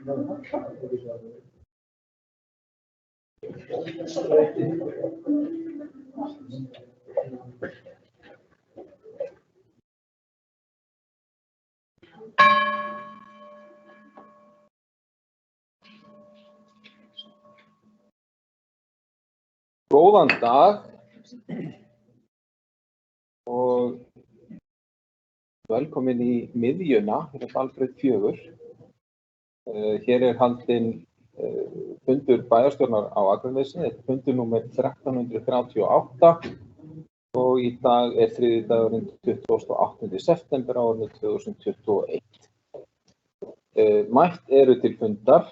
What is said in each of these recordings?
Góðan dag og velkomin í miðjuna, hér Dalbraut 4. Hér haldinn fundur bæjarstjórnar á Akranesi, þetta er fundur númer 1338 og í dag þriðjudagurinn 28. september árið 2021. Mætt eru til fundar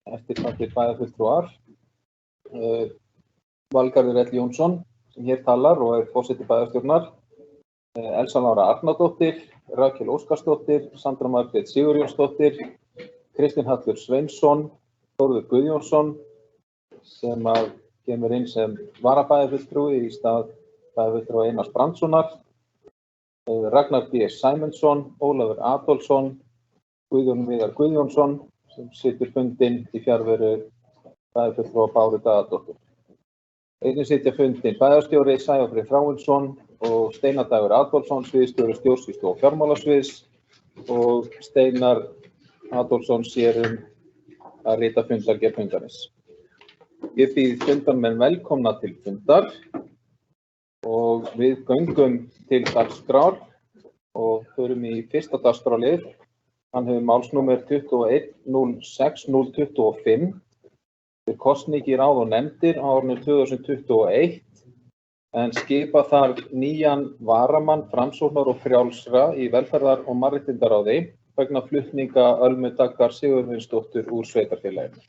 eftirtaldir bæjarfulltrúar. Valgarður L. Jónsson, sem hér talar og forseti bæjarstjórnar, Elsa Lára Arnardóttir, Rakel Óskarsdóttir, Sandra Margrét Sigurjónsdóttir, Kristinn Hallur Sveinsson, Þórður Guðjónsson, sem kemur inn sem varabæjarfulltrúi í stað bæjarfulltrúa Einars Brandssonar, Ragnar B. Sæmundsson, Ólafur Adolfsson, Guðjón Viðar Guðjónsson, sem situr fundinn í fjarveru bæjarfulltrúa Báru Daðadóttur. Einnig sitja fundinn bæjarstjóri Sævar Freyr Þráinsson og Steinar Dagur Adolfsson, sviðsstjóri stjórnsýslu og fjármálasviðs, og Steinar Adolfsson sér að rita fundargerð fundarins. Ég býð fundarmenn velkomna til fundar og við göngum til dagskrár og förum í fyrsta dagskrárlið. Hann hefur málsnúmer 21.06.025. Kosning í ráð og nefndir á árinu 2021, en skipa þarf nýjan varamann Framsóknar og Frjálsra í velferðar- og mannréttindaráði vegna flutninga Ölmu Daggar Sigurvinsdóttur úr sveitarfélaginu.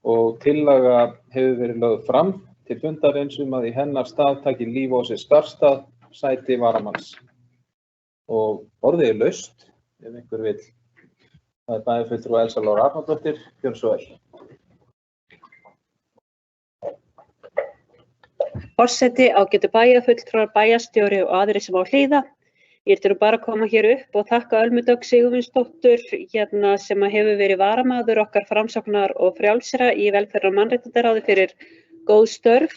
Og tillaga hefur verið lögð fram til fundarins að í hennar stað taki Lífósi Skarstað sæti varamanns. Og orðið laust, ef einhver vill. Það bæjarfulltrúi Elsa Lára Arnardóttir, gjörðu svo vel. Forseti, ágætu bæjarfulltrúar, bæjarstjóri og aðrir sem á hlýða. Ég bara að koma hér upp og þakka Ölmu Dögg Sigurvinsdóttur sem hefur verið varamaður okkar Framsóknar og Frjálsra í velferðar- og mannréttindaráði fyrir góð störf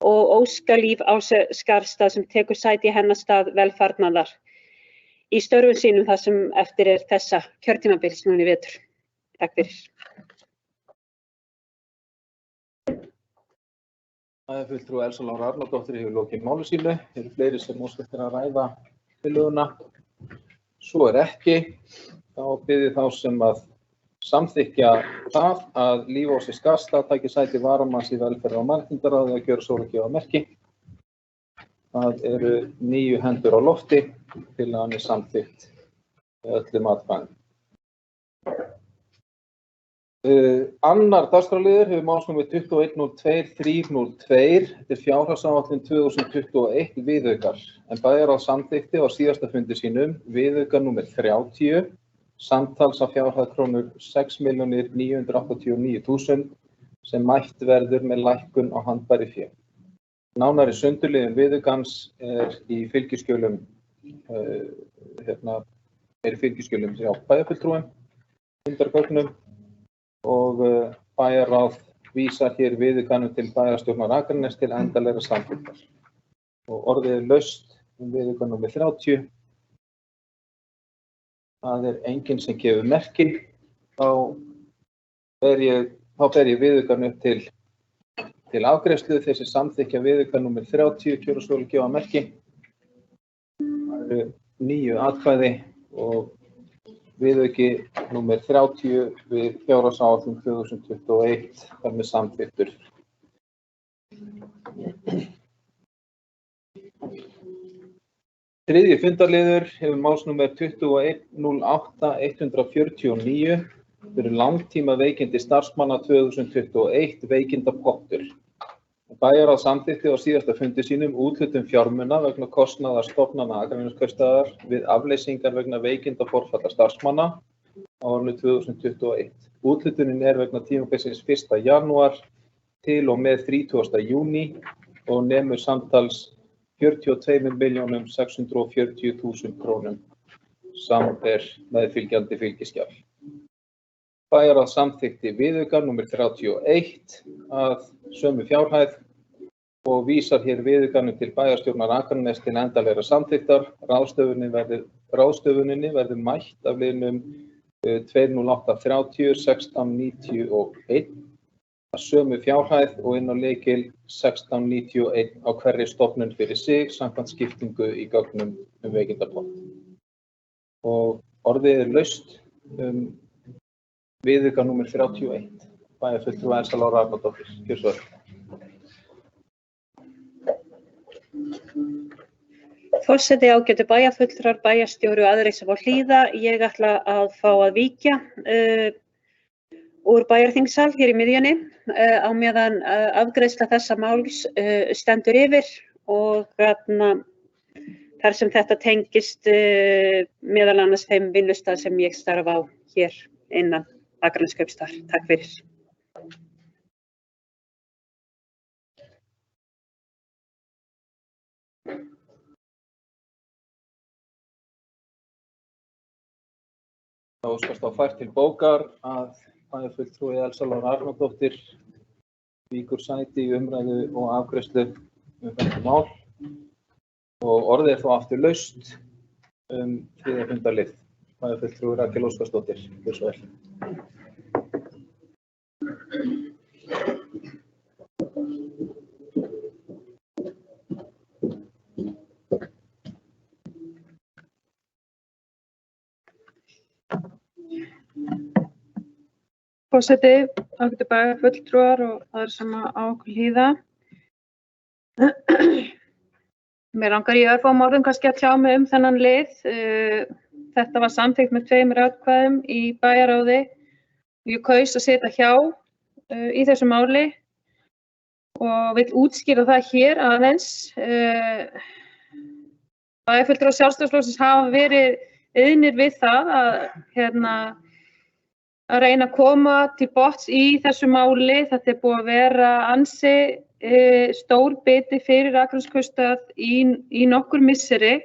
og óska Lífósi Skarstað sem tekur sæti í hennar stað velfarnaðar í störfum sínum þar sem eftir þessa kjörtímabils núna í vetur. Takk fyrir. Bæjarfulltrúi Elsa Lára Arnardóttir hefur lokið máli sínu. Eru fleiri sem óska eftir að ræða tillöguna? Svo ekki. Þá bið ég þá sem að samþykkja það að Lífósi Skarstað taki sæti varamanns í velferðar- og mannréttindaráði að gjöra svo ekki á merki. Það eru 9 hendur á lofti til að hann samþykkt öllum atkvæðum. Annar dagskrárliður hefur málsnúmer 21.02.302. Þetta fjárhagsáætlun 2021 viðaukar, en bæjarráð samþykkti á síðasta fundi sínum viðauka númer 30, samtals af fjárhæð krónur 6.989.000 sem mætt verður með lækkun á handbæri fé. Nánari sundurliðun viðaukans í fylgiskjölum hjá bæjarfulltrúum, fundargögnum, og bæjarráð vísar hér viðaukanum til bæjarstjórnar Akraness til endanlegrar samþykktar. Og orðið laust viðauka númer 30. Það enginn sem gefur merki. Þá ber ég viðaukan upp til afgreiðslu. Þeir sem samþykkja viðauka númer 30 kjóra svo gefa merki. Það eru 9 atkvæði og viðauki númer 30 við fjárhagsáætlun 2021 með samþykktur. Þriðji fundarliður hefur málsnúmer 21.08.149. Fyrir langtíma veikindi starfsmanna 2021 veikindapottur. Bæjarráð samþykkti á síðasta fundi sínum úthlutun fjármuna vegna kostnaðar stofnana Akraneskaupstaðar við afleysingar vegna veikinda forfalla starfsmanna á árinu 2021. Úthlutunin vegna tímabilsins 1. janúar til og með 30. júní og nemur samtals 42.640.000 krónum samanber meðfylgjandi fylgiskjal. Bæjarráð samþykkti viðauka nr. 31 að sömu fjárhæð og vísar hér viðaukanum til bæjarstjórnar Akraness til endanlegrar samþykktar. Ráðstöfuninni verður mætt af liðnum 20830 1691 að sömu fjárhæð og inn á lykil 1691 á hverri stofnun fyrir sig samkvæmt skiptingu í gögnum veikindapott. Og orðið laust viðauka nr. 31. Bæjarfulltrúi Elsa Lára Arnardóttir. Gjörðu svo vel. Forseti, ágætu bæjarfulltrúar, bæjarstjóri og aðrir sem á Hlíða. Ég ætla að fá að víkja úr bæjarþingsal hér í miðjunni á meðan afgreiðsla þessa máls stendur yfir og þar sem þetta tengist meðal annars þeim vinnustað sem ég starfa á hér innan Akraneskaupstaðar. Takk fyrir. Það óskast á fært til bókar að bæjarfulltrúi Elsa Lára Arnardóttir víkur sæti í umræðu og afgreiðslu þetta mál og orðið þó aftur laust þriðja fundarlið. Bæjarfulltrúi Rakel Óskarsdóttir. Gjörðu svo vel. Forseti, ágætu bæjarfulltrúar og aðrir sem á okkur hlýða. Mér langar í örfáum orðum kannski að tjá mig þennan lið. Þetta var samþykkt með 2 atkvæðum í bæjarráði. Ég kaus að sitja hjá í þessu máli og vil útskýra það hér aðeins. Bæjarfulltrúar Sjálfstæðisflokksins hafa verið iðnir við það að reyna að koma til botns í þessu máli. Þetta búið að vera ansi stór biti fyrir Akraneskaupstað í nokkur misseri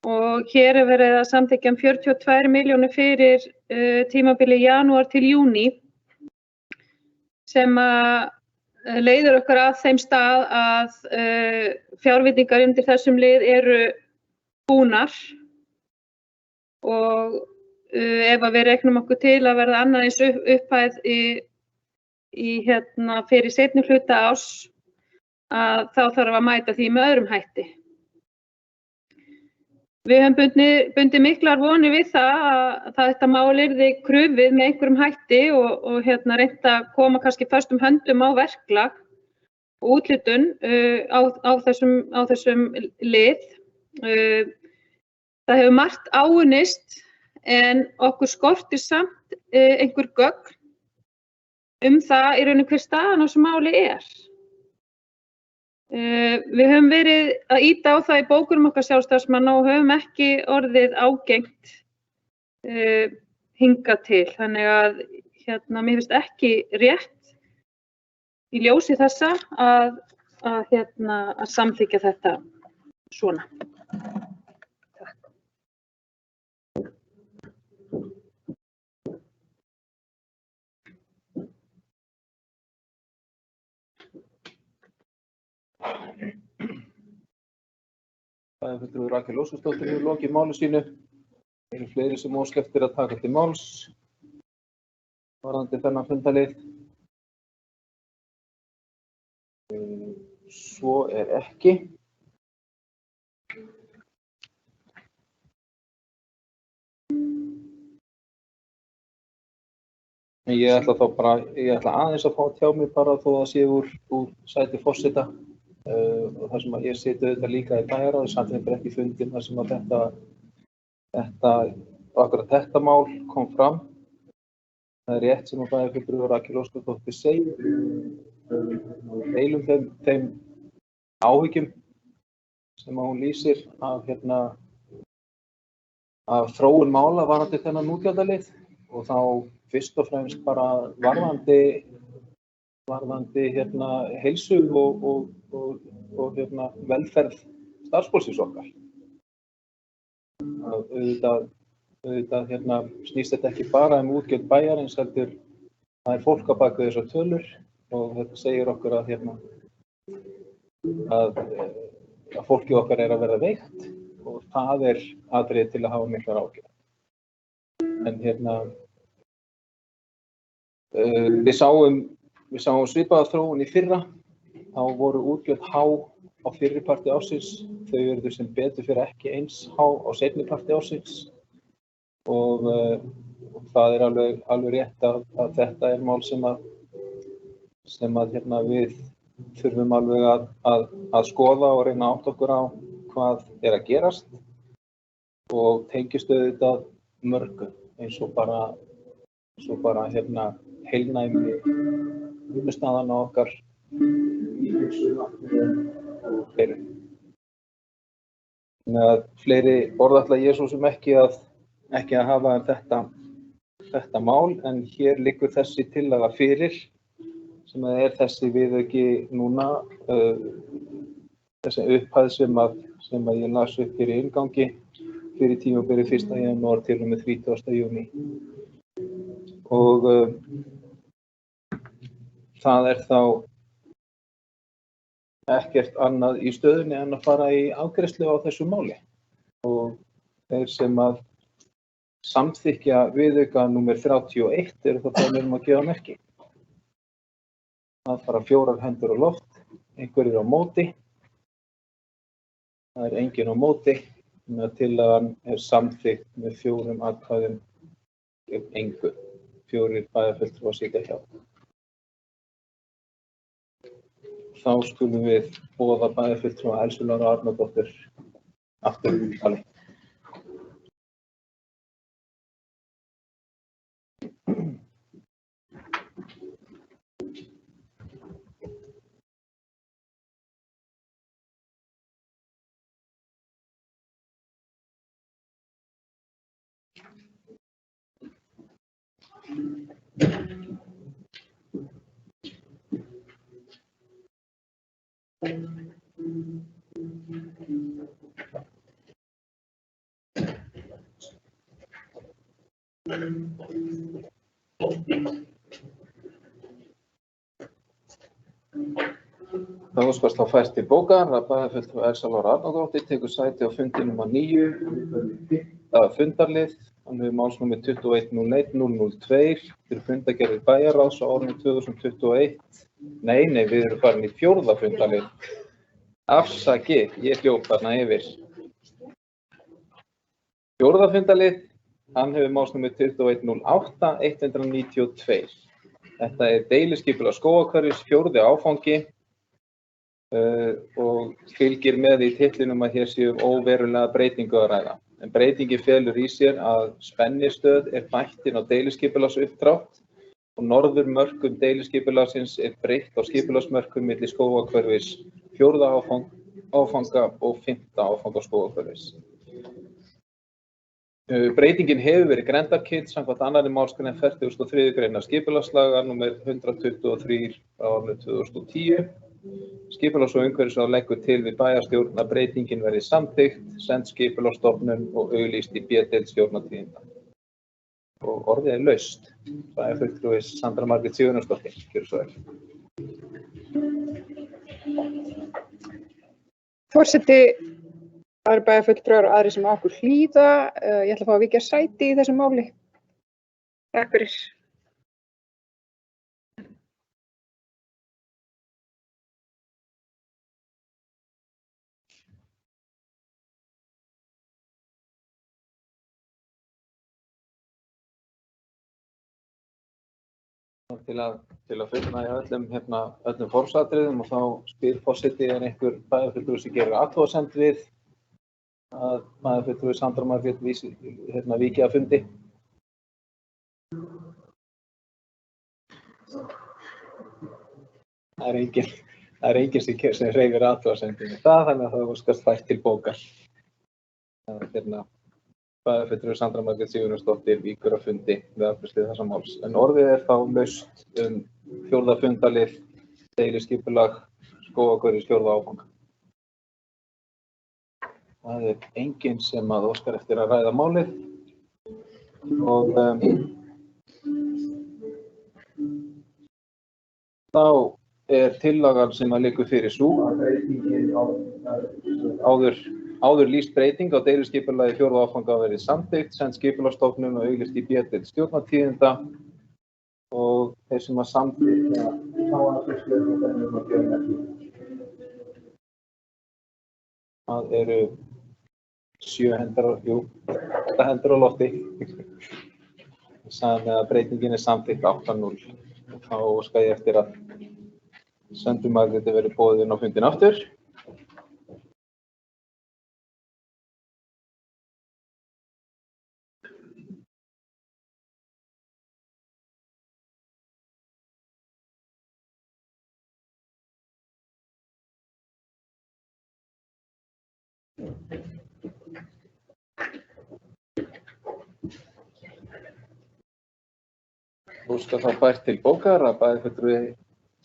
og hér verið að samþykkja 42 milljónir fyrir tímabili janúar til júní sem leiðir okkur að þeim stað að fjárveitingar undir þessum lið eru búnar og ef við reiknum okkur til að verða annað eins upphæð fyrir seinni hluta árs að þá þarf að mæta því með öðrum hætti. Við höfum bundið miklar vonir við það að þetta mál yrði krufið með einhverjum hætti og reynt að koma kannski föstum höndum á verklag og úthlutun á þessum lið. Það hefur margt áunnist en okkur skortir samt einhver gögn það í rauninni hver staðan á þessu máli er. Við höfum verið að ýta á það í bókunum okkar sjálfstæðismanna og höfum ekki orðið ágengt hingað til. Þannig að mér finnst ekki rétt í ljósi þessa að samþykkja þetta svona. Bæjarfulltrúi Rakel Óskarsdóttir hefur lokið máli sínu. Eru fleiri sem óska eftir að taka til máls varðandi þennan fundarlið? Svo er ekki. Ég ætla aðeins að fá að tjá mig bara þó að sé úr sæti forseta. Og þar sem að ég siti auðvitað líka í bæjarráði, samt ekki fundin þar sem að akkurat þetta mál kom fram. Það er rétt sem að bæjarfulltrúi Rakel Óskarsdóttir segir. Deilum þeim áhyggjum sem að hún lýsir af þróun mála varðandi þennan útgjaldalið og þá fyrst og fremst bara varðandi heilsu og velferð starfsfólksins okkar. Auðvitað Auðvitað snýst þetta ekki bara útgjöld bæjarins, heldur það fólk á bak við þessar tölur og þetta segir okkur að fólkið okkar að verða veikt og það atriði til að hafa miklar áhyggjur. En við sáum svipaða þróun í fyrra, þá voru útgjöld há á fyrri parti ársins, þau urðu sem betur fyrir ekki eins há á seinni parti ársins og það alveg rétt að þetta mál sem við þurfum alveg að skoða og reyna að átta okkur á hvað að gerast og tengist auðvitað mörgu eins og bara heilnæmi vinnustaðanna okkar í og fleiri. Þannig að fleiri orð ætla ég svo sem ekki að hafa þetta mál, en hér liggur þessi tillaga fyrir sem þessi viðauki núna, þessi upphæð sem ég las upp hér í inngangi fyrir tímabilið 1. janúar til og með 30. júní. Og það þá ekkert annað í stöðunni en að fara í afgreiðslu á þessu máli. Og þeir sem samþykkja viðauka númer 31 eru það þeir að gefa merki. Það fara 4 hendur á loft, einhverjir á móti. Það enginn á móti, þannig að tillagan samþykkt með 4 atkvæðum gegn engu. 4 bæjarfulltrúar sitja hjá. Þá skulum við boða bæjarfulltrúa Elsu Láru Árnadóttur aftur í tali. Það óskast fært til bókar að bæjarfulltrúi Elsa Lára Árnadóttir tekur sæti á fundi nr. 9, fundarlið, málsnúmer 2101-002 fyrir fundargerðir bæjarráðs á árinu 2021. Nei, við erum farin í 4. fundarlið. Afsakið, ég hljóp þarna yfir. 4. fundarlið, hann hefur málsnúmer 2108-192. Þetta deiliskipulag skógahverfis 4. áfangi og fylgir með í titlinum að hér séu óverulega breytingu að ræða. En breytingin felur í sér að spennistöð bætt inn á deiliskipulagsuppdrátt og norðurmörkum deiliskipulagsins breytt á skipulagsmörkum milli skógahverfis 4. áfanga og 5. áfanga skógahverfis. Breytingin hefur verið grenndarkynnt samkvæmt 2. málsgrein 43. greinar skipulagslaga nr. 123 á árinu 2010. Skipulags- og umhverfisráð leggur til við bæjarstjórn að breytingin verði samþykkt, send Skipulagsstofnun og auglýst í B-deild Stjórnartíðinda. Og orðið laust. Bæjarfulltrúi Sandra Margrét Sigurjónsdóttir. Gjörðu svo vel. Forseti, það eru bæjarfulltrúar og aðrir sem á okkur hlýða. Ég ætla að fá að víkja sæti í þessu máli. Takk fyrir. Til að fullnægja öllum formsatriðum og þá spyr forseti einhver bæjarfulltrúi sem gerir athugasemd við að bæjarfulltrúi Sandra Margrét víki af fundi. Það enginn sem hreyfir athugasemdinni þannig að það óskast fært til bókar. Bæjarfulltrúi Sandra Margrét Sigurjónsdóttir víkur af fundi við afgreiðslu þessa máls. En orðið þá laust 4. fundarlið, deiliskipulag skógahverfis 4. áfanga. Það enginn sem óskar eftir að ræða málið. Og þá tillagan sem að liggur fyrir sú að breytingin áður lýst breyting á deiliskipulagi 4. áfanga verið samþykkt, send Skipulagsstofnun og auglýst í B-deild Stjórnartíðinda og þeir sem að samþykkja þá það eru 8 hendur á lofti. Ég sagði með að breytingin samþykkt 8-0 og þá óska ég eftir að Söndru Margréti verið boðið inn á fundinn aftur. Óska þá bært til bókar að bæjarfulltrúi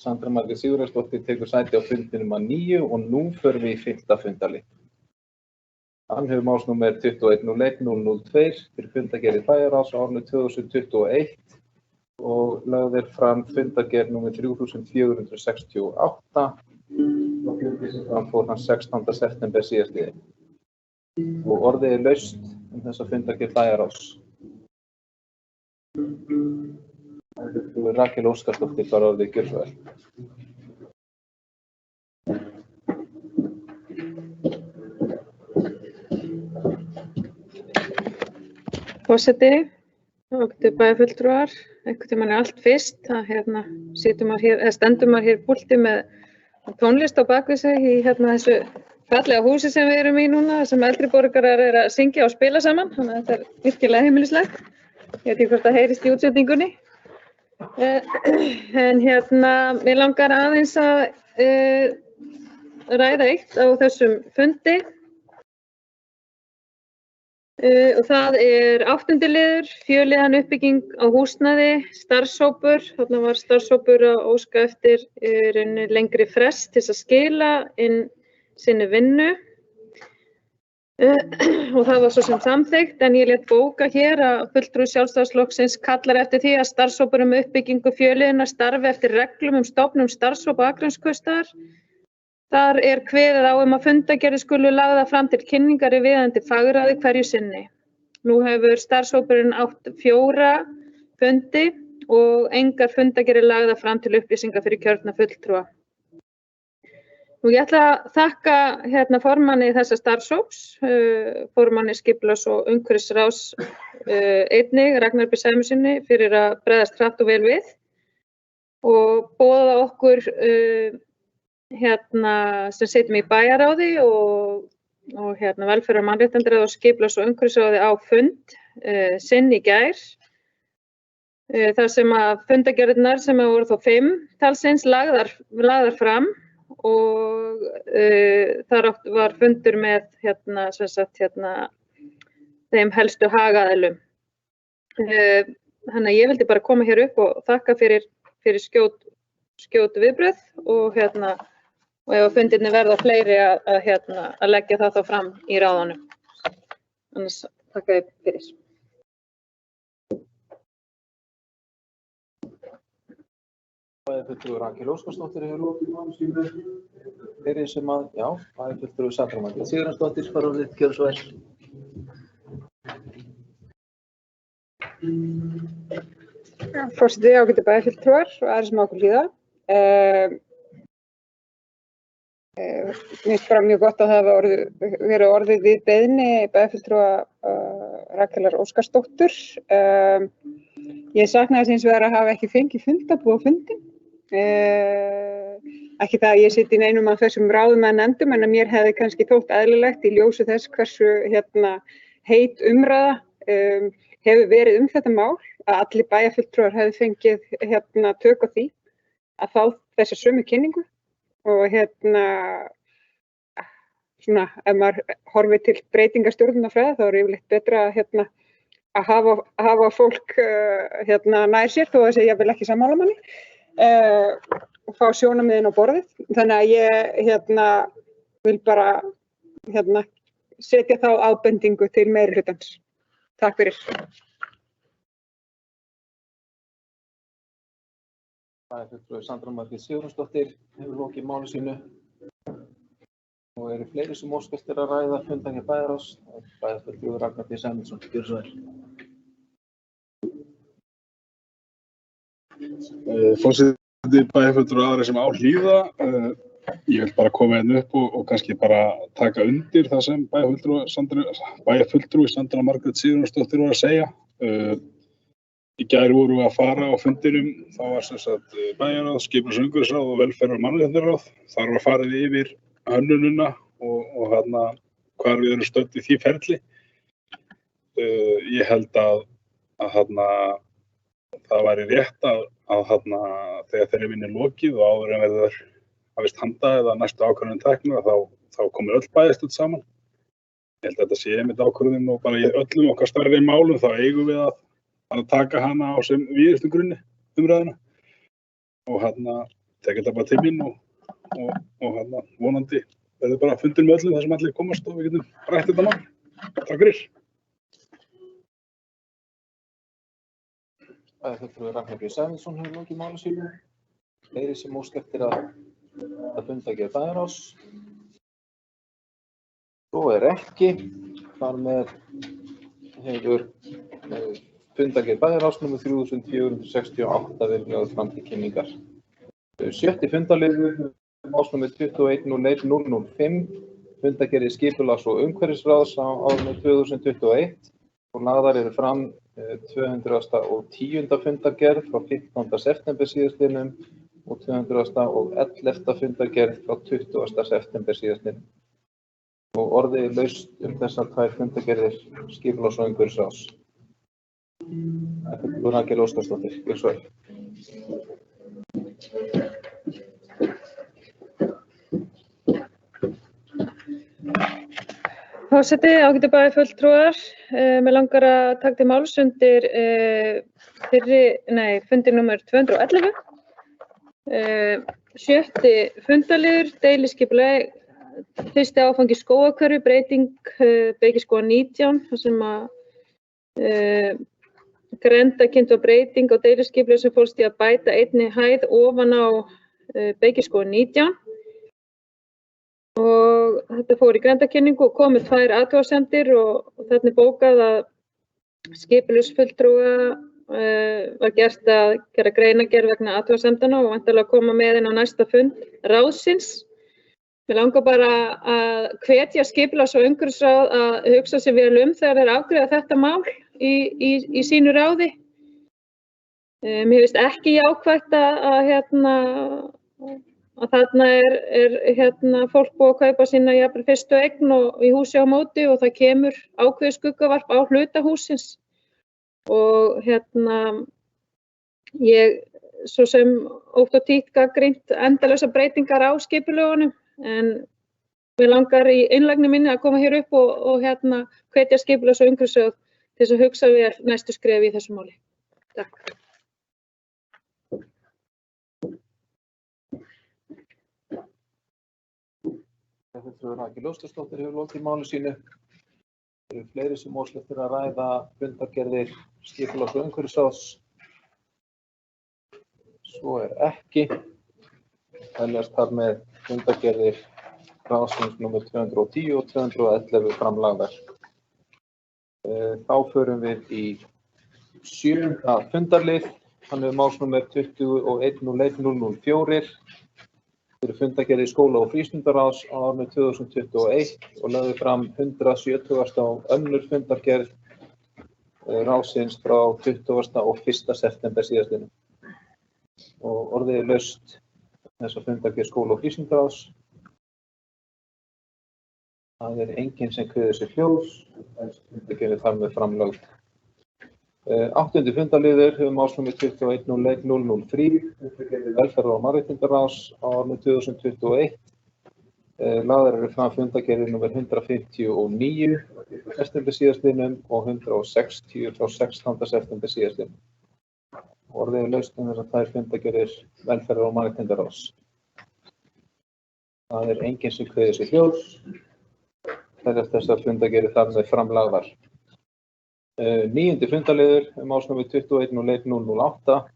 Sandra Margrét Sigurjónsdóttir tekur sæti á fundinum að 9 og nú förum við í 5. fundalið. Hann hefur málsnúmer 2101-002 fyrir fundargerð bæjarráðs á árinu 2021 og lagði fram fundargerð númer 3468 og fundi sem fram fór hann 16. september síðastliðinn. Og orðið laust þessa fundargerð bæjarráðs. Rakel Óskarsdóttir bara orðið gjör svo vel. Forseti, ágætu bæjarfulltrúar, einhvern tímann allt fyrst, stendur maður hér í púlti með tónlist á bakvið sig í þessu fallega húsi sem við erum í núna, sem eldri borgarar að syngja og spila saman, þannig að þetta er virkilega heimilislegt. Ég veit ekki hvort það heyrist í útsetningunni. En mig langar aðeins að ræða eitt á þessum fundi og það 8. liður, 4-liðan uppbygging á húsnæði, starfshópur. Þarna var starfshópur að óska eftir lengri frest til að skila inn sinni vinnu og það var svo sem samþykkt, en ég lét bóka hér að fulltrúi Sjálfstæðisflokksins kallar eftir því að starfshópur uppbyggingu 4-liðanna starfi eftir reglum stofnun starfshópa Akraneskaupstaðar. Þar kveðið á að fundargerðir skulu lagðar fram til kynningar í viðeigandi fagráði hverju sinni. Nú hefur starfshópurinn átt 4 fundi og engar fundargerðir lagðar fram til upplýsingar fyrir kjörna fulltrúa. Nú ég ætla að þakka formanni þessa starfshóps, formanni Skipulags- og umhverfisráðs einnig, Ragnar B. Sæmundssyni, fyrir að bregðast hratt og vel við og boða okkur sem sitjum í bæjarráði og velferðar- og mannréttindaráði og Skipulags- og umhverfisráði á fund sinn í gær. Þar sem að fundargerðirnar sem voru þó 5 talsins lagðar fram og þar var fundur með þeim helstu hagaðilum. Þannig að ég vildi bara koma hér upp og þakka fyrir skjót viðbrögð og ef fundirnir verða fleiri að leggja það þá fram í ráðunum. Annars þakka ég fyrir. Bæjarfulltrúi Rakel Óskarsdóttir hefur lokið máli sínu. Þeirri sem að, bæjarfulltrúi Sandra Margrét Sigurjónsdóttir bara orðið gjörðu svo vel. Forseti, ágætu bæjarfulltrúar og aðrir sem okkur hlýða. Mér finnst bara mjög gott að það hafi verið orðið við beiðni bæjarfulltrúa Rakelar Óskarsdóttur. Ég saknaði hins vegar að hafa ekki fengið fundabúð á fundinn. Ekki það að ég sitji í neinum af þessum ráðum eða nefndum, en að mér hefði kannski þótt eðlilegt í ljósi þess hversu heit umræða hefur verið þetta mál, að allir bæjarfulltrúar hefði fengið tök á því að fá þessa sömu kynningu og svona ef maður horfir til breytingastjórnunarfræði þá yfirleitt betra að hafa fólk nær sér þó að það sé jafnvel ekki sammála manni og fá sjónarmiðin á borðið. Þannig að ég vil bara setja þá ábendingu til meirihlutans. Takk fyrir. Bæjarfulltrúi Sandra Margrét Sigurjónsdóttir hefur lokið máli sínu og eru fleiri sem óskast að ræða fundargerð bæjarráðs. Bæjarfulltrúi Ragnar B. Sæmundsson, gjörðu svo vel. Forseti bæjarfulltrúi aðra sem á Hlíða. Ég vil bara koma hérna upp og kannski bara taka undir það sem bæjarfulltrúi Sandra Margrét Sigurjónsdóttir var að segja. Í gær vorum við að fara á fundinum, þá var sem sagt bæjarráð, skipulags- og umhverfisráð og velferðar- og mannréttindaráð. Þar var farið yfir hönnunina og hvar við erum stödd í því ferli. Ég held að það væri rétt að þegar þeirri vinnu lokið og áður en verður hafist handa eða næstu ákvörðun teknar þá komur öll bæjarstöð saman. Ég held að þetta sé einmitt ákvörðun og bara í öllum okkar stærri málum þá eigum við að taka hana á sem víðustu grunni umræðuna og tekja þetta bara til mín og vonandi verður bara fundur með öllum þar sem allir komast og við getum rætt þetta mál. Takk fyrir. Bæjarfulltrúi Ragnar B. Sæmundsson hefur lokið máli sínu. Fleiri sem óska eftir að fundargerð bæjarráðs. Svo ekki. Þar með hefur fundargerð bæjarráðs nr. 3468 verið lögð fram til kynningar. 7. fundarliður málsnúmer 21.01.005 fundargerðir skipulags- og umhverfisráðs á árinu 2021 og lagðar eru fram 210. fundargerð frá 15. september síðastliðnum og 211. fundargerð frá 20. september síðastliðnum. Og orðið er laust þessar tvær fundargerðir skipulags- og umhverfisráðs. Rakel Óskarsdóttir, gjörðu svo vel. Forseti, ágætu bæjarfulltrúar, mig langar að taka til máls undir fundir númer 211. 7. fundarliður, deiliskipulag, 1. áfangi skógahverfi, breyting Beygisskóga 19, þar sem grenndarkynnt var breyting á deiliskipulagi sem fólst í að bæta einni hæð ofan á Beygisskóga 19. Og þetta fór í grenndarkynningu og komu 2 athugasemdir og þarna er bókað að skipulagsfulltrúa var gert að gera greinargerð vegna athugasemdanna og væntanlega að koma með inn á næsta fund ráðsins. Mig langar bara að hvetja skipulags- og umhverfisráð að hugsa sér vel þegar þeir afgreiða þetta mál í sínu ráði. Mér finnst ekki jákvætt að þarna er fólk búið að kaupa sína jafnvel fyrstu eign og í húsi á móti og það kemur ákveðið skuggavarp á hluta hússins. Og ég svo sem oft og títt gagnrýnt endalausar breytingar á skipulögunum en mig langar í innlægni minni að koma hér upp og hvetja skipulags- og umhverfisráð til þess að hugsa vel næstu skref í þessu máli. Takk. Bæjarfulltrúi Rakel Óskarsdóttir hefur lokið máli sínu. Það eru fleiri sem óska eftir að ræða fundargerðir skipulags- og umhverfisráðs. Svo ekki. Teljast þar með fundargerðir ráðsins nr. 210 og 211 framlagðar. Þá förum við í 7. fundarlið. Hann er málsnúmer 21.01.004. Þetta eru fundargerðir skóla- og frístundaráðs á árinu 2021 og lögðu fram 170. og önnur fundargerð ráðsins frá 20. og 1. september síðastliðnum. Og orðið er laust þessa fundargerð skóla- og frístundaráðs. Það er enginn sem kveður sér hljóðs, fundargerðin þar með framlögð. 8. fundarliður hefur málsnúmer 21.01.003, fundargerðir velferðar- og mannréttindaráðs á árinu 2021. Lagðar eru fram fundargerðir nr. 159 frá september síðastliðnum og 160 frá 16. september síðastliðnum. Orðið er laust þessar tvær fundargerðir velferðar- og mannréttindaráðs. Það er enginn sem kveður sér hljóðs. Teljast þessar fundargerðir þar með framlagðar. 9. fundarliður málsnúmer 21.01.008.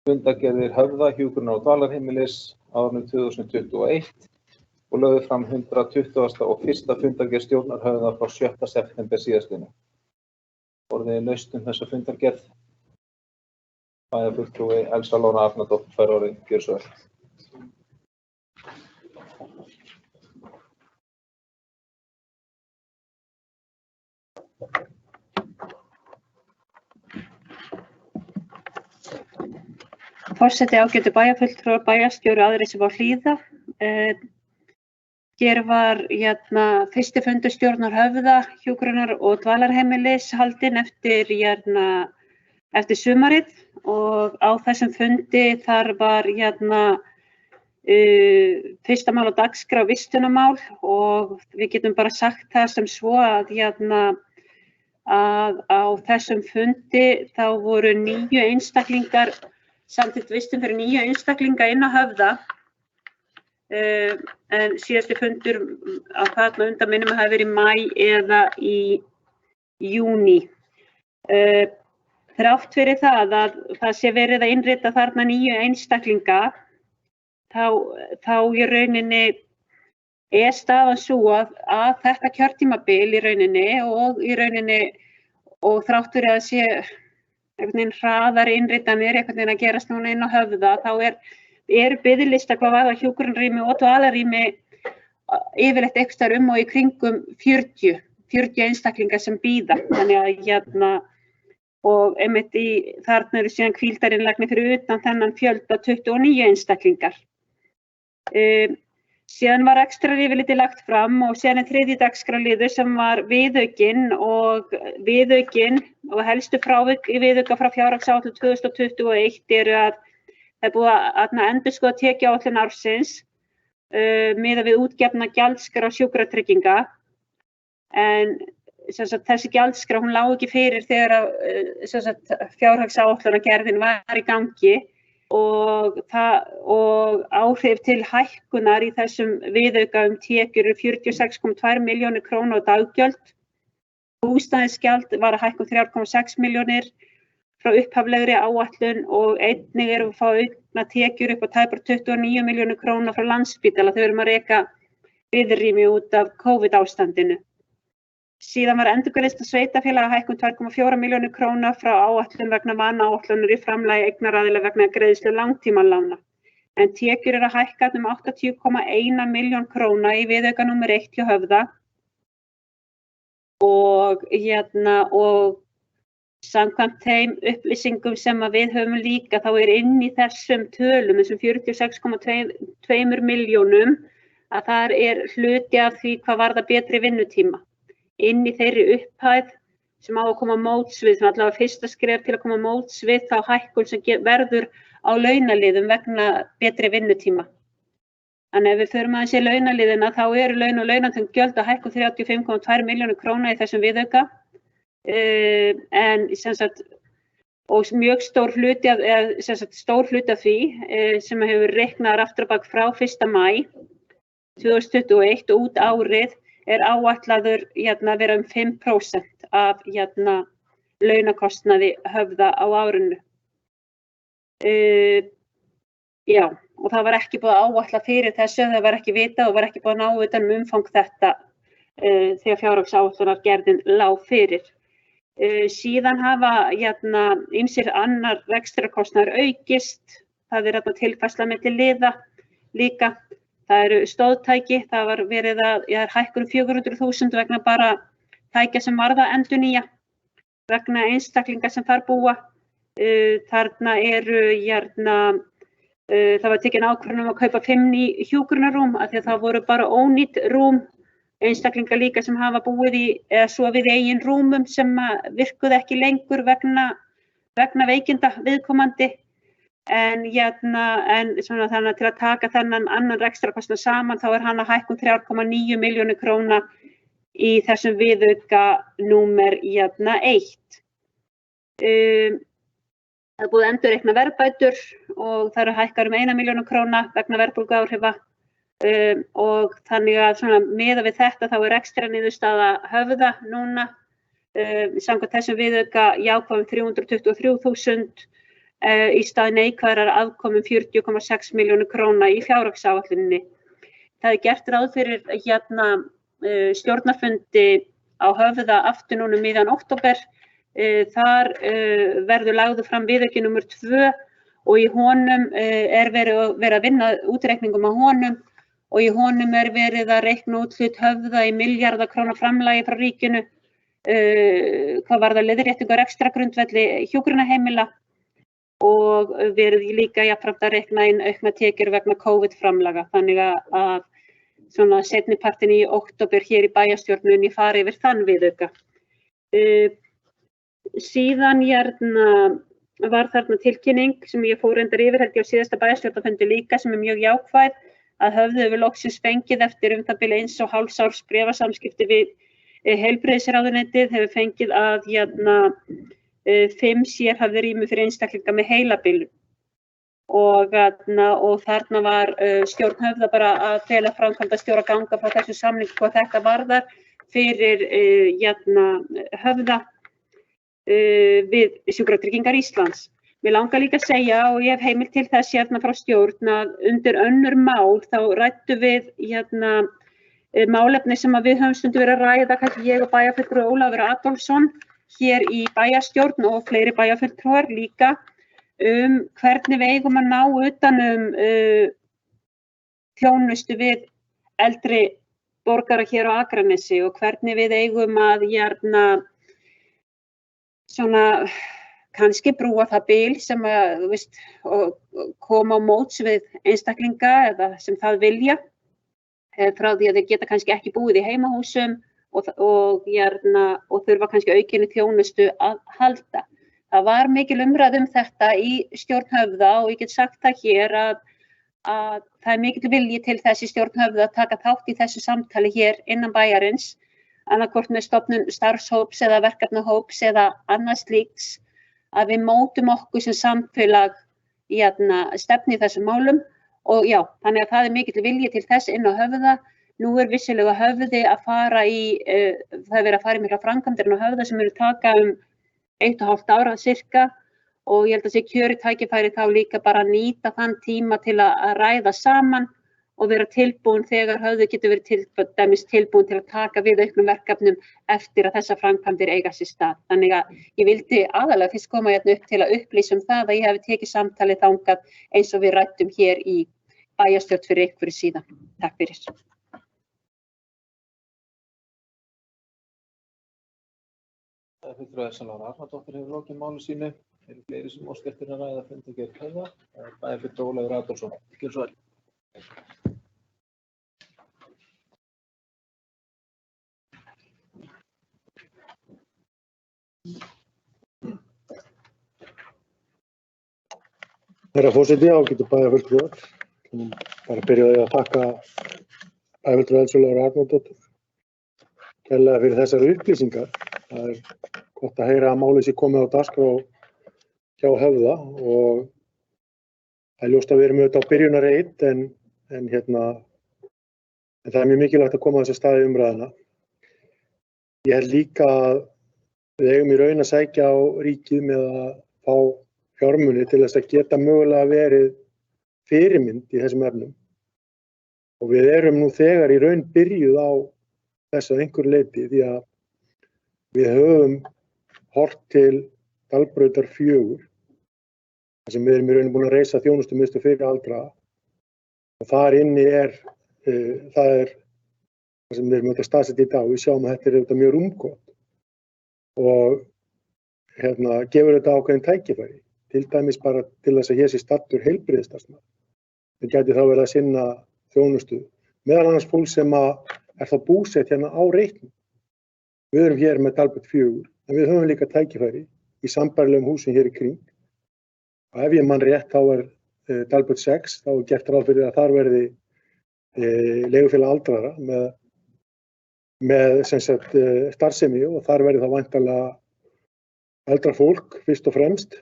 fundargerðir Höfða, hjúkrunar- og dvalarheimilis á árinu 2021 og lögðu fram 120. og 1. fundargerð stjórnar Höfða frá 7. september síðastliðnum. Orðið er laust þessa fundargerð. Bæjarfulltrúi Elsa Lára Arnardóttir fær orðið, gjörðu svo vel. Forseti, ágætu bæjarfulltrúar, bæjarstjóri og aðrir sem á Hlíða. Hér var fyrsti fundur stjórnar Höfða, hjúkrunar- og dvalarheimilis haldinn eftir sumarið og á þessum fundi þar var fyrsta mál á dagskrá vistunarmál og við getum bara sagt það sem svo að á þessum fundi þá voru 9 einstaklingar samþykkt vistun fyrir 9 einstaklinga inn á Höfða. En síðasti fundur á þarna undan minnum að hafi verið í maí eða í júní. Þrátt fyrir það að það sé verið að innrita þarna 9 einstaklinga, þá í rauninni er staðan sú að þetta kjörtímabil í rauninni og þrátt fyrir að sé einhvern veginn hraðar innritanir einhvern veginn að gerast núna inn á Höfða, þá eru biðlistar hvað varðar hjúkrunarrými og dvalarrými yfirleitt einhvers staðar og í kringum 40 einstaklingar sem bíða. Þannig að og einmitt þarna eru síðan hvíldarinnlagnir fyrir utan þennan fjölda 29 einstaklingar. Síðan var rekstraryfirlitið lagt fram og síðan er 3. dagskrárliður sem var viðaukinn og helstu frávik í viðauka frá fjárhagsáætlun 2021 eru að það er búið að endurskoða tekjuáætlun ársins miðað við útgefna gjaldskrá sjúkratrygginga en þessi gjaldskrá hún lá ekki fyrir þegar fjárhagsáætlunargerðin var í gangi og áhrif til hækkunar í þessum viðauka tekjur eru 46,2 milljónir króna á daggjöld. Húsnæðisgjald var að hækka 3,6 milljónir frá upphaflegri áætlun og einnig erum við að fá aukna tekjur upp á tæpar 29 milljónir króna frá Landspítala. Þau erum að reka biðrými út af COVID-ástandinu. Síðan var endurgreiðsla sveitarfélaga hækkun 2,4 milljónir króna frá áætlun vegna vanáætlunar í framlagi eignaraðila vegna greiðslu langtímalána. En tekjur eru að hækka 80,1 milljón króna í viðauka númer 1 hjá Höfða og samkvæmt þeim upplýsingum sem við höfum líka þá inn í þessum tölum, þessum 46,2 milljónum, að þar hluti af því hvað varðar betri vinnutíma. Inn í þeirri upphæð sem á að koma móts við, sem allavega fyrsta skref til að koma móts við þá hækkun sem verður á launaliðum vegna betri vinnutíma. Þannig ef við förum aðeins í launaliðina þá eru laun og launatengd gjöld að hækkun 35,2 milljónir króna í þessum viðauka. En og mjög stór hluti af því sem hefur reiknaðar aftur á bak frá 1. maí 2021 og út árið áætlaður að vera 5% af launakostnaði Höfða á árinu. Já, og það var ekki búið að áætla fyrir þessu, það var ekki vitað og var ekki búið að ná utan umfang þetta þegar fjárhagsáætlunargerðin lá fyrir. Síðan hafa ýmsir annar rekstrarkostnaður aukist, það er tilfærsla milli liða líka. Það eru stóðtæki, það var verið að hækkun 400.000 vegna bara tækja sem varða endurnýja vegna einstaklinga sem þar búa. Þarna það var tekin ákvörðun að kaupa 5 ný hjúkrunarrúm af því að það voru bara ónýtt rúm. Einstaklingar líka sem hafa búið eða sofið í eigin rúmum sem virkuðu ekki lengur vegna veikinda viðkomandi. En þannig að til að taka þennan annan rekstrarkostnað saman þá hann að hækkun 3,9 milljónir króna í þessum viðauka númer 1. Það er búið að endurreikna verðbætur og það eru hækkar 1 milljón króna vegna verðbólguáhrifa og þannig að miðað við þetta þá rekstrarniðurstaða Höfða núna samkvæmt þessum viðauka jákvæð 323.000 í stað neikvæðrar afkomu 40,6 milljónir króna í fjárhagsáætluninni. Það gert ráð fyrir stjórnarfundi á Höfða aftur núna miðjan október. Þar verður lagður fram viðauki númer 2 og í honum verið að vinna útreikningum á honum og í honum verið að reikna út hlut Höfða í milljarða króna framlagi frá ríkinu, hvað varðar leiðréttingu á rekstrargrundvelli hjúkrunarheimila og verið líka jafnframt að reikna inn aukna tekjur vegna COVID-framlaga. Þannig að svona seinnipartinn í október hér í bæjarstjórninni fari yfir þann viðauka. Síðan var þarna tilkynning sem ég fór reyndar yfir held ég á síðasta bæjarstjórnarfundi líka sem mjög jákvæð að Höfði hefur loksins fengið eftir það bil 1,5 árs bréfasamskipti við heilbrigðisráðuneytið hefur fengið að 5 sérhæfð rými fyrir einstaklinga með heilabilun og þarna var stjórn Höfða bara að fela framkvæmdastjóra ganga frá þessu samningi hvað þetta varðar fyrir Höfða við Sjúkratryggingar Íslands. Mér langar líka að segja og ég hef heimild til þess frá stjórn að undir önnur mál þá ræddu við málefni sem við höfum stundum verið að ræða, kannski ég og bæjarfulltrúi Ólafur Adolfsson hér í bæjarstjórn og fleiri bæjarfulltrúar líka hvernig við eigum að ná utan þjónustu við eldri borgara hér á Akranesi og hvernig við eigum að svona kannski brúa það bil sem að koma á móts við einstaklinga eða sem það vilja frá því að þeir geta kannski ekki búið í heimahúsum og þurfa kannski aukinni þjónustu að halda. Það var mikil umræða þetta í stjórn Höfða og ég get sagt það hér að það er mikil vilji til þess í stjórn Höfða að taka þátt í þessu samtali hér innan bæjarins, annaðhvort með stofnun starfshóps eða verkefnahóps eða annað slíks, að við mótum okkur sem samfélag stefni í þessum málum og já, þannig að það er mikill vilji til þess inn á Höfða. Nú vissulega Höfði að fara það er verið að fara í mikla framkvæmdir inn á Höfða sem eru taka 1,5 ára cirka og ég held að sé kjörið tækifæri þá líka bara að nýta þann tíma til að ræða saman og vera tilbúin þegar Höfði getur verið tilbúin til að taka við auknum verkefnum eftir að þessar framkvæmdir eiga sér stað. Þannig að ég vildi aðalega fyrst koma upp til að upplýsa það að ég hef tekið samtalið þangað eins og við ræddum hér í bæjarstjórn fyrir einhverju síðan. Takk fyrir. Fulltrúi Elsa Lára Arnardóttir hefur lokið máli sínu. Eru fleiri sem óska eftir að ræða fundargerð Höfða? Bæjarfulltrúi Ólafur Adolfsson. Gjörðu svo vel. Herra forseti, ágætu bæjarfulltrúar. Bara byrja á því að þakka bæjarfulltrúi Elsu Láru Arnardóttur kærlega fyrir þessar upplýsingar. Það er gott að heyra að málið sé komið á dagskrá hjá Höfða og það er ljóst að við erum auðvitað á byrjunarreit en það er mjög mikilvægt að koma á þessa staði umræðuna. Ég held líka að við eigum í raun að sækja á ríkið með að fá fjármuni til þess að geta mögulega verið fyrirmynd í þessum efnum. Og við erum nú þegar í raun byrjuð á þessu að einhverju leyti því að við höfum horft til Dalbrautar 4, þar sem við erum í raun búin að reisa þjónustumiðstöð fyrir aldraða. Og þar inni það er það sem við erum auðvitað staðsett í dag. Við sjáum að þetta er auðvitað mjög rúmgott og gefur þetta ákveðin tækifæri. Til dæmis bara til þess að hér sé staddur heilbrigðisstarfsmaður. Það gæti þá verið að sinna þjónustu. Meðal annars fólk sem er þá búsett hérna á reitnum. Við erum hér með Dalbraut 4, en við höfum líka tækifæri í sambærilegum húsum hér í kring. Og ef ég man rétt þá er Dalbraut 6, þá er gert ráð fyrir að þar verði leigufélag aldraðra með sem sagt starfsemi og þar verði þá væntanlega eldra fólk fyrst og fremst.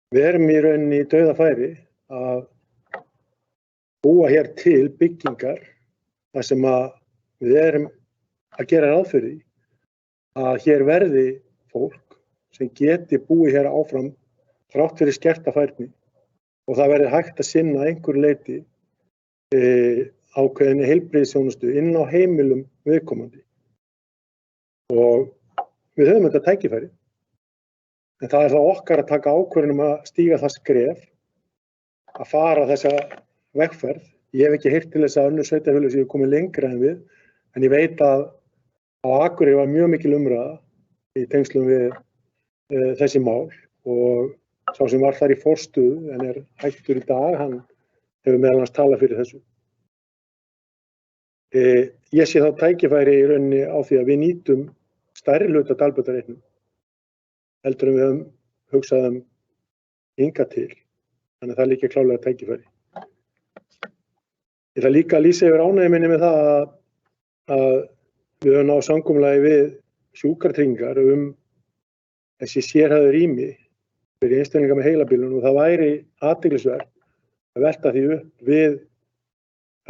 Við erum í rauninni í dauðafæri að búa hér til byggingar þar sem við erum að gera ráð fyrir að hér verði fólk sem geti búið hér áfram þrátt fyrir skerta færni og það verði hægt að sinna einhverju leyti ákveðinni heilbrigðisþjónustu inn á heimilum viðkomandi. Og við höfum þetta tækifæri. En það þá okkar að taka ákvörðun að stíga það skref að fara þessa vegferð. Ég hef ekki heyrt til þess að önnur sveitarfélög séu komið lengra en við, en ég veit að á Akureyri var mjög mikil umræða í tengslum við þessi mál og sá sem var þar í forstuðu en hættur í dag, hann hefur meðal annars talað fyrir þessu. Ég sé þá tækifæri í rauninni á því að við nýtum stærri hluta dalbótareiknum heldur en við höfum hugsað hingað til. Þannig að það er líka klárlega tækifæri. Ég ætla líka að lýsa yfir ánægju minni með það að við höfum náð samkomulagi við sjúkratryggingar þessi sérhæfðu rými fyrir einstaklinga með heilabilun og það væri athyglisvert að velta því upp við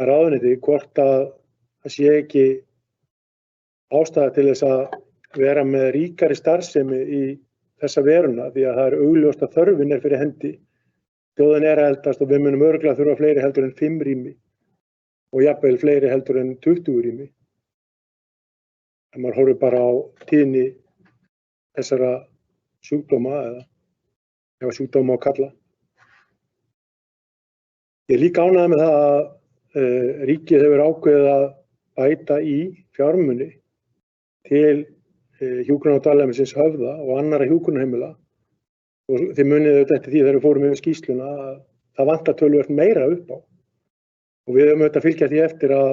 ráðuneyti hvort að það sé ekki ástæða til þess að vera með ríkari starfsemi í þessa veruna því að það er augljóst að þörfin fyrir hendi. Þjóðin að eldast og við munum örugglega þurfa fleiri heldur en 5 rými og jafnvel fleiri heldur en 20 rými. Ef maður horfir bara á tíðni þessara sjúkdóma eða sjúkdóma á kalla. Ég er líka ánægður með það að ríkið hefur ákveðið að bæta í fjármuni til hjúkrunar- og dvalarheimilisins Höfða og annarra hjúkrunarheimila. Og þið munið auðvitað eftir því þegar við fórum yfir skýrsluna að það vantar töluvert meira upp á. Og við höfum auðvitað að fylgja því eftir að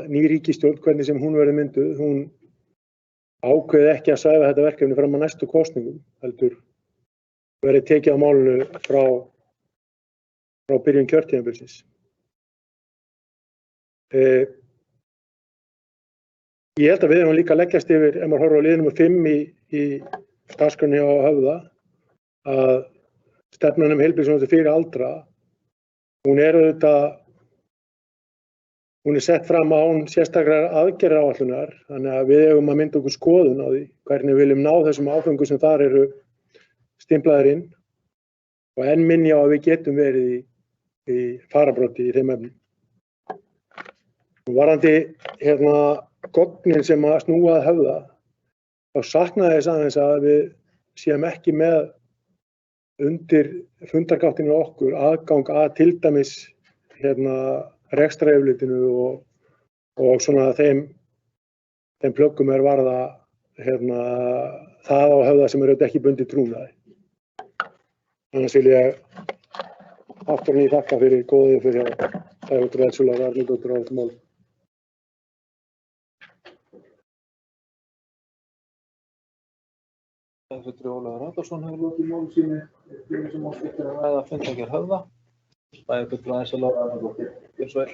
ný ríkisstjórn, hvernig sem hún verður mynduð, hún ákveði ekki að svæfa þetta verkefni fram á næstu kosningum, heldur verði tekið á málinu frá byrjun kjörtímabilsins. Ég held að við höfum líka að leggjast yfir, ef maður horfir á lið nr. 5 í dagskránni á Höfða, að stefnan heilbrigðisþjónustu fyrir aldraða, hún er sett fram án sérstakrar aðgerðaáætlunar, þannig að við eigum að mynda okkur skoðun á því hvernig við viljum ná þessum áföngum sem þar eru stimplaðir inn og enn minni á að við getum verið í fararbroddi í þeim efnum. Varðandi gögnin sem að snúa að Höfða, þá saknaði þess aðeins að við séum ekki með undir fundargáttinu okkur aðgang að til dæmis rekstrayfirlitinu og svona þeim plöggum varða það á Höfða sem auðvitað ekki bundið trúnaði. Annars vil ég aftur ný þakka fyrir góðið fyrir Sævaldur Elsular Arnardóttur á þetta mál. Fulltrúi Ólafur Halldórsson hefur lokið máli sínu fyrir sem óskiptir að ræða fundargerð Höfða. Bæði fulltrúi Elsular Arnardóttur. Gjörðu svo vel.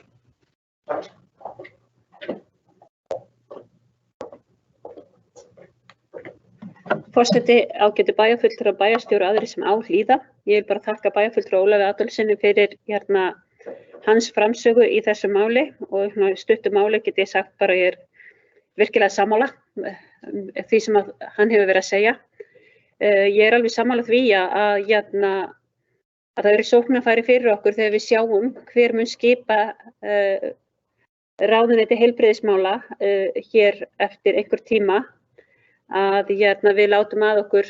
Forseti, ágætu bæjarfulltrúar, bæjarstjóri og aðrir sem á hlýða. Ég vil bara þakka bæjarfulltrúa Ólafi Adolfssyni fyrir hans framsögu í þessu máli og stuttu máli get ég sagt bara ég er virkilega sammála því sem hann hefur verið að segja. Ég er alveg sammála því að það eru sóknarfæri fyrir okkur þegar við sjáum hver mun skipa ráðuneyti heilbrigðismála hér eftir einhver tíma að við látum að okkur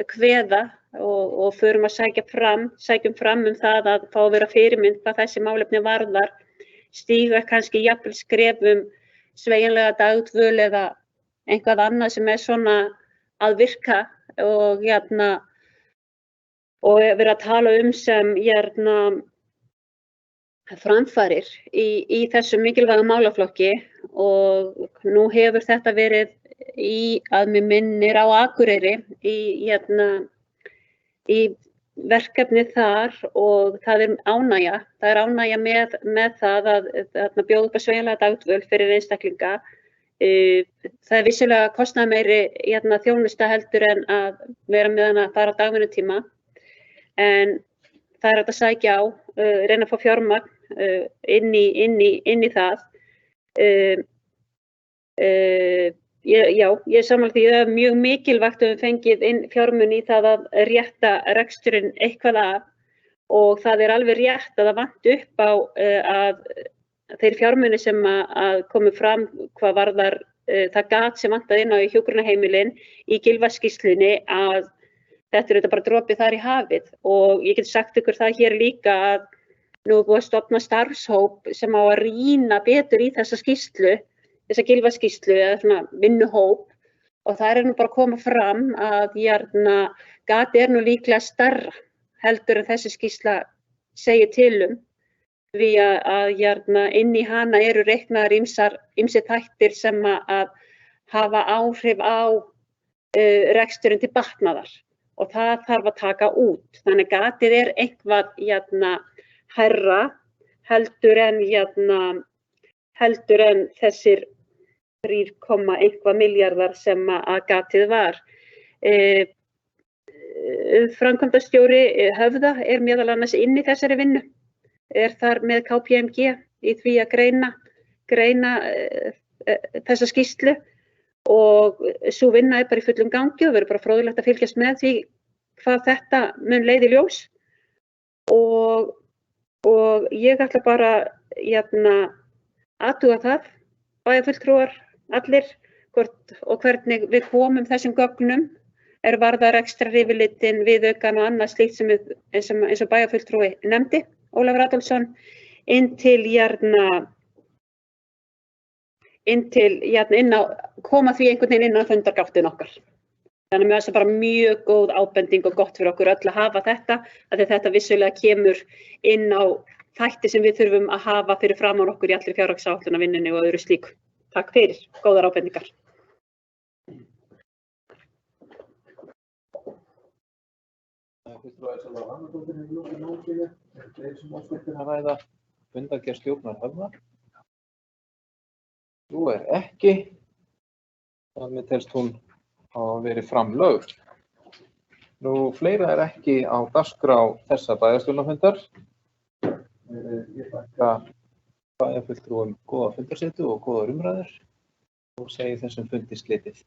kveða og förum að sækjum fram það að fá að vera fyrirmynd hvað þessi málefni varðar, stíga kannski jafnvel skrefum sveigjanlega dagdvöl eða eitthvað annað sem er svona að virka og vera að tala sem framfarir í þessu mikilvæga málaflokki og nú hefur þetta verið að mig minnir á Akureyri í verkefni þar og það er ánægja með það að bjóða upp á sveigjanlega dagdvöl fyrir einstaklinga. Það er vissulega kostnaðarmeiri þjónusta heldur en að vera með hana bara á dagvinnutíma en það er hægt að sækja á, reyna að fá fjármagn inn í það. ég er sammála því að það er mjög mikilvægt að við fengið inn fjármuni í það að rétta reksturinn eitthvað af og það er alveg rétt að það vanti upp á að þeir fjármuni sem að komu fram hvað varðar það gat sem vantaði inn á í hjúkrunarheimilin í Gylfaskýrslunni að þetta er auðvitað bara dropi þar í hafið og ég get sagt ykkur það hér líka að nú er búið að stofna starfshóp sem á að rýna betur í þessa skýrslu, þessa Gylfaskýrslu eða svona vinnuhóp og það er nú bara að koma fram að gatið er nú líklega stærra heldur en þessi skýrsla segir til því að inn í hana eru reiknaðar ýmsir þættir sem að hafa áhrif á reksturinn til batnaðar og það þarf að taka út. Þannig að gatið er eitthvað hærra heldur en þessir 3,1 milljarðar sem að gatið var. Framkvæmdastjóri Höfða er meðal annars inn í þessari vinnu, er þar með KPMG í því að greina þessa skýrslu og sú vinna er bara í fullum gangi og verður bara fróðlegt að fylgjast með því hvað þetta mun leiða í ljós og ég ætla bara athuga það, bæjarfulltrúar allir, hvort og hvernig við komum þessum gögnum er varðar rekstraryfirlitin, viðaukann og annað slíkt sem eins og bæjarfulltrúi nefndi, Ólafur Adolfsson, koma því einhvern veginn inn á fundargáttin okkar. Þannig að það er bara mjög góð ábending og gott fyrir okkur öll að hafa þetta, að þetta vissulega kemur inn á þætti sem við þurfum að hafa fyrir framan okkur í allri fjárhagsáætlunarvinnunni og öðru slíku. Takk fyrir, góðar ábendingar. Fundargerð stjórnar Höfða. Nú er ekki. Þar með telst hún hafa verið framlögð. Nú fleira er ekki á dagskrá þessa bæjarstjórnarfundar. Ég þakka bæjarfulltrúum góða fundarsetu og góðar umræður og segi þessum fundi slitið.